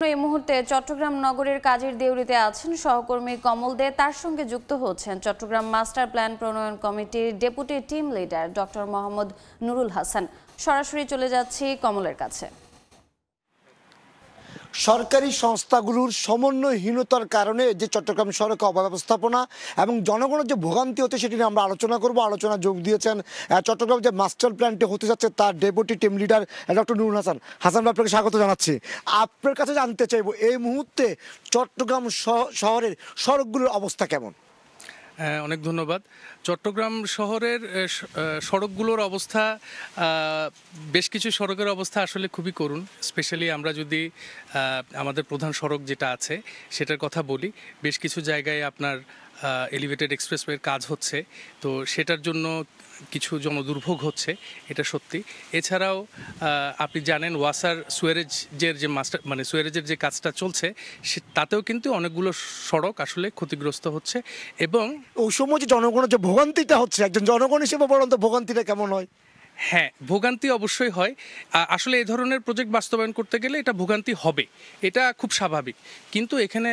এই মুহূর্তে চট্টগ্রাম নগরের কাজের দেউরিতে আছেন সহকর্মী কমল দে। তার সঙ্গে যুক্ত হচ্ছেন চট্টগ্রাম মাস্টার প্ল্যান প্রণয়ন কমিটির deputy team leader doctor Mohammad Nurul Hasan. সরাসরি চলে যাচ্ছি কমলের কাছে। সরকারি সংস্থাগুলোর সমন্বয়হীনতার কারণে যে চট্টগ্রাম সড়কে অব্যবস্থাপনা এবং জনগণের যে ভোগান্তি হচ্ছে সেটি নিয়ে আমরা আলোচনা করব। আলোচনা যোগ দিয়েছেন চট্টগ্রাম যে মাস্টার প্ল্যানটি হতে যাচ্ছে তার deputy team leader doctor Nurul Hasan. Hasan ভাই, আপনাকে স্বাগত জানাচ্ছি। আপনার কাছে জানতে চাইব এই মুহূর্তে চট্টগ্রাম শহরের সড়কগুলোর অবস্থা কেমন? অনেক ধন্যবাদ। চট্টগ্রাম শহরের সড়কগুলোর অবস্থা, বেশ কিছু সড়কের অবস্থা আসলে খুবই করুণ। স্পেশালি আমরা যদি আমাদের প্রধান সড়ক যেটা আছে সেটার কথা বলি, বেশ কিছু জায়গায় আপনার এলিভেটেড এক্সপ্রেসওয়ের কাজ হচ্ছে, তো সেটার জন্য কিছু জনদুর্ভোগ হচ্ছে, এটা সত্যি। এছাড়াও আপনি জানেন ওয়াসার সুয়ারেজের যে সুয়ারেজের যে কাজটা চলছে তাতেও কিন্তু অনেকগুলো সড়ক আসলে ক্ষতিগ্রস্ত হচ্ছে। এবং ওই সময় যে জনগণের যে ভোগান্তিটা হচ্ছে, একজন জনগণ হিসেবে বলুন তো ভোগান্তিটা কেমন হয়? হ্যাঁ, ভোগান্তি অবশ্যই হয়। আসলে এই ধরনের প্রজেক্ট বাস্তবায়ন করতে গেলে এটা ভোগান্তি হবে, এটা খুব স্বাভাবিক। কিন্তু এখানে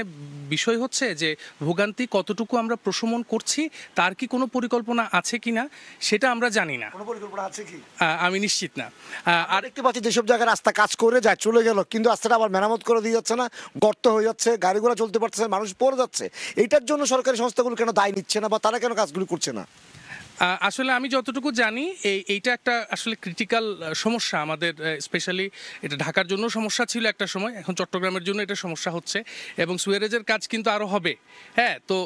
বিষয় হচ্ছে যে ভোগান্তি কতটুকু আমরা প্রশমন করছি, তার কি কোনো পরিকল্পনা আছে কিনা সেটা আমরা জানি না। আমি নিশ্চিত না। আর দেখতে পাচ্ছি যেসব জায়গায় রাস্তা কাজ করে যায় চলে গেল, কিন্তু রাস্তাটা আবার মেরামত করে দিয়ে যাচ্ছে না, গর্ত হয়ে যাচ্ছে, গাড়িগুলো চলতে পারছে, মানুষ পড়ে যাচ্ছে। এটার জন্য সরকারি সংস্থাগুলো কেন দায় নিচ্ছে না বা তারা কেন কাজগুলো করছে না? আসলে আমি যতটুকু জানি এইটা একটা আসলে ক্রিটিক্যাল সমস্যা আমাদের, স্পেশালি এটা ঢাকার জন্য সমস্যা ছিল একটা সময়, এখন চট্টগ্রামের জন্য এটা সমস্যা হচ্ছে এবং সুয়ারেজের কাজ কিন্তু আরও হবে। হ্যাঁ, তো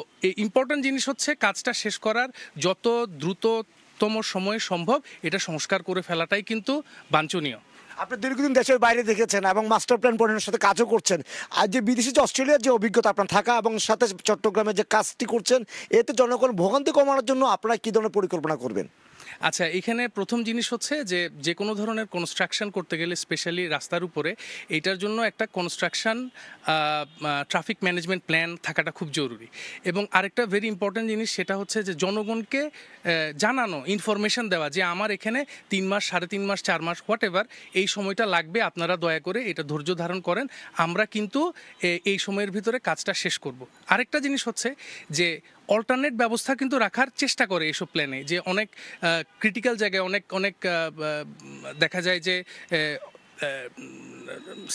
ইম্পর্টেন্ট জিনিস হচ্ছে কাজটা শেষ করার যত দ্রুততম সময়ে সম্ভব এটা সংস্কার করে ফেলাটাই কিন্তু বাঞ্ছনীয়। আপনি দীর্ঘদিন দেশের বাইরে দেখেছেন এবং মাস্টার প্ল্যান প্রণয়নের সাথে কাজও করছেন। আর যে বিদেশি যে অস্ট্রেলিয়ার যে অভিজ্ঞতা আপনার থাকা এবং সাথে চট্টগ্রামের যে কাজটি করছেন, এতে জনগণ ভোগান্তি কমানোর জন্য আপনারা কী ধরনের পরিকল্পনা করবেন? আচ্ছা, এখানে প্রথম জিনিস হচ্ছে যে কোনো ধরনের কনস্ট্রাকশন করতে গেলে স্পেশালি রাস্তার উপরে এইটার জন্য একটা কনস্ট্রাকশন ট্রাফিক ম্যানেজমেন্ট প্ল্যান থাকাটা খুব জরুরি। এবং আরেকটা ভেরি ইম্পর্ট্যান্ট জিনিস সেটা হচ্ছে যে জনগণকে জানানো, ইনফরমেশন দেওয়া যে আমার এখানে 3 মাস, 3.5 মাস, 4 মাস, হোয়াট এভার এই সময়টা লাগবে, আপনারা দয়া করে এটা ধৈর্য ধারণ করেন, আমরা কিন্তু এই সময়ের ভিতরে কাজটা শেষ করব। আরেকটা জিনিস হচ্ছে যে অল্টারনেট ব্যবস্থা কিন্তু রাখার চেষ্টা করে এইসব প্ল্যানে, যে অনেক ক্রিটিক্যাল জায়গায় অনেক দেখা যায় যে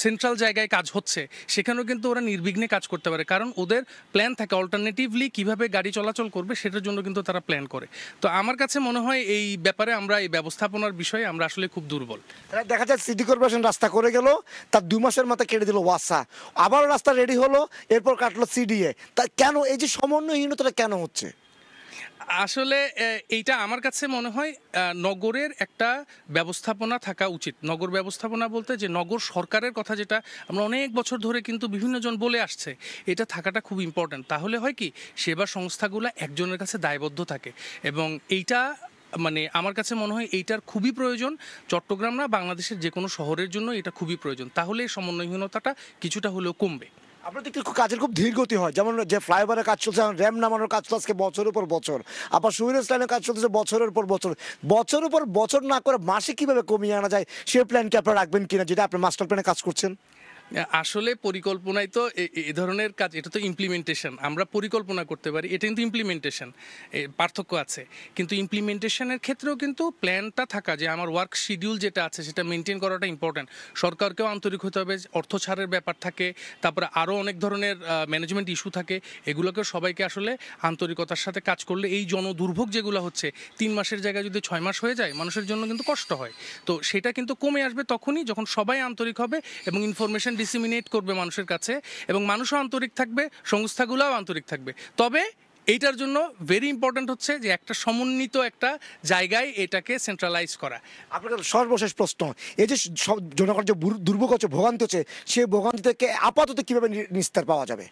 সেন্ট্রাল জায়গায় কাজ হচ্ছে, সেখানেও কিন্তু ওরা নির্বিঘ্নে কাজ করতে পারে, কারণ ওদের প্ল্যান থাকে অল্টারনেটিভলি কিভাবে গাড়ি চলাচল করবে সেটার জন্য কিন্তু তারা প্ল্যান করে। তো আমার কাছে মনে হয় এই ব্যাপারে আমরা এই ব্যবস্থাপনার বিষয়ে আমরা আসলে খুব দুর্বল। দেখা যায় সিটি কর্পোরেশন রাস্তা করে গেল, তার 2 মাসের মাথায় কেটে দিল ওয়াসা, আবারও রাস্তা রেডি হলো, এরপর কাটলো সিডিএ। তা কেন এই যে সমন্বয়হীনতাটা কেন হচ্ছে? আসলে এইটা আমার কাছে মনে হয় নগরের একটা ব্যবস্থাপনা থাকা উচিত। নগর ব্যবস্থাপনা বলতে যে নগর সরকারের কথা, যেটা আমরা অনেক বছর ধরে কিন্তু বিভিন্নজন বলে আসছে, এটা থাকাটা খুব ইম্পর্ট্যান্ট। তাহলে হয় কি, সেবা সংস্থাগুলো একজনের কাছে দায়বদ্ধ থাকে এবং এইটা আমার কাছে মনে হয় এইটার খুবই প্রয়োজন। চট্টগ্রাম না, বাংলাদেশের যে কোনো শহরের জন্য এটা খুবই প্রয়োজন, তাহলে এই সমন্বয়হীনতাটা কিছুটা হলেও কমবে। আপনার দেখতে কাজের খুব ধীর গতি হয়, যেমন যে ফ্লাইওভারের কাজ চলছে, র্যাম নামানোর কাজ চলছে আজকে বছরের পর বছর, আবার সুইরেজ লাইনের কাজ চলছে বছরের পর বছর। বছরের পর বছর না করে মাসে কিভাবে কমিয়ে আনা যায় সে প্ল্যান কি আপনারা রাখবেন কিনা, যেটা আপনি মাস্টার প্ল্যানে কাজ করছেন? আসলে পরিকল্পনায় তো এই ধরনের কাজ, এটা তো ইমপ্লিমেন্টেশন। আমরা পরিকল্পনা করতে পারি, এটা কিন্তু ইমপ্লিমেন্টেশন, পার্থক্য আছে। কিন্তু ইমপ্লিমেন্টেশনের ক্ষেত্রেও কিন্তু প্ল্যানটা থাকা, যে আমার ওয়ার্ক শিডিউল যেটা আছে সেটা মেনটেন করাটা ইম্পর্ট্যান্ট। সরকারকেও আন্তরিক হতে হবে, অর্থ ছাড়ের ব্যাপার থাকে, তারপরে আরও অনেক ধরনের ম্যানেজমেন্ট ইস্যু থাকে, এগুলোকে সবাইকে আসলে আন্তরিকতার সাথে কাজ করলে এই জনদুর্ভোগ যেগুলো হচ্ছে 3 মাসের জায়গায় যদি 6 মাস হয়ে যায়, মানুষের জন্য কিন্তু কষ্ট হয়। তো সেটা কিন্তু কমে আসবে তখনই যখন সবাই আন্তরিক হবে এবং ইনফরমেশন ডিসিমিনেট করবে মানুষের কাছে, এবং মানুষও আন্তরিক থাকবে, সংস্থাগুলোও আন্তরিক থাকবে। তবে এইটার জন্য ভেরি ইম্পর্ট্যান্ট হচ্ছে যে একটা সমন্বিত একটা জায়গায় এটাকে সেন্ট্রালাইজ করা। আপনার সর্বশেষ প্রশ্ন, এই যে জনগণের যে দুর্ভোগ হচ্ছে, ভোগান্তি হচ্ছে, সেই ভোগান্তি থেকে আপাতত কিভাবে নিস্তার পাওয়া যাবে?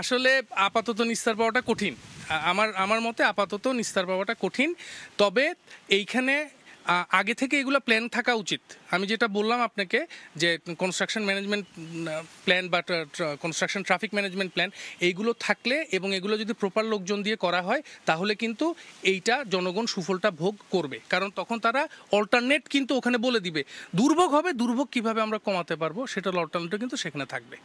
আসলে আপাতত নিস্তার পাওয়াটা কঠিন, আমার মতে আপাতত নিস্তার পাওয়াটা কঠিন। তবে এইখানে আগে থেকে এগুলো প্ল্যান থাকা উচিত। আমি যেটা বললাম আপনাকে যে কনস্ট্রাকশন ম্যানেজমেন্ট প্ল্যান বা কনস্ট্রাকশন ট্রাফিক ম্যানেজমেন্ট প্ল্যান এইগুলো থাকলে এবং এগুলো যদি প্রপার লোকজন দিয়ে করা হয় তাহলে কিন্তু এইটা জনগণ সুফলটা ভোগ করবে, কারণ তখন তারা অল্টারনেট কিন্তু ওখানে বলে দিবে। দুর্ভোগ হবে, দুর্ভোগ কিভাবে আমরা কমাতে পারবো সেটার অল্টারনেটিভ কিন্তু সেখানে থাকবে।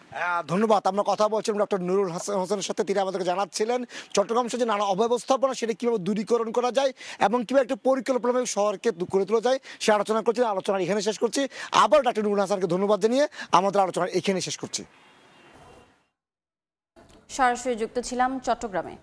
ধন্যবাদ। আমরা কথা বলছিলাম ডক্টর নুরুল হোসেনের সাথে। তিনি আমাদেরকে জানাচ্ছিলেন চট্টগ্রাম শহরে নানা অব্যবস্থাপনা সেটা কিভাবে দূরীকরণ করা যায় এবং কিভাবে একটা পরিকল্পনা শহরকে করে তোলা যায় সে আলোচনা করছি। আলোচনা এখানে শেষ করছি। আবার ডক্টর নুরুল হাসানকে ধন্যবাদ জানিয়ে আমাদের আলোচনা এখানে শেষ করছি। সরাসরি যুক্ত ছিলাম চট্টগ্রামে।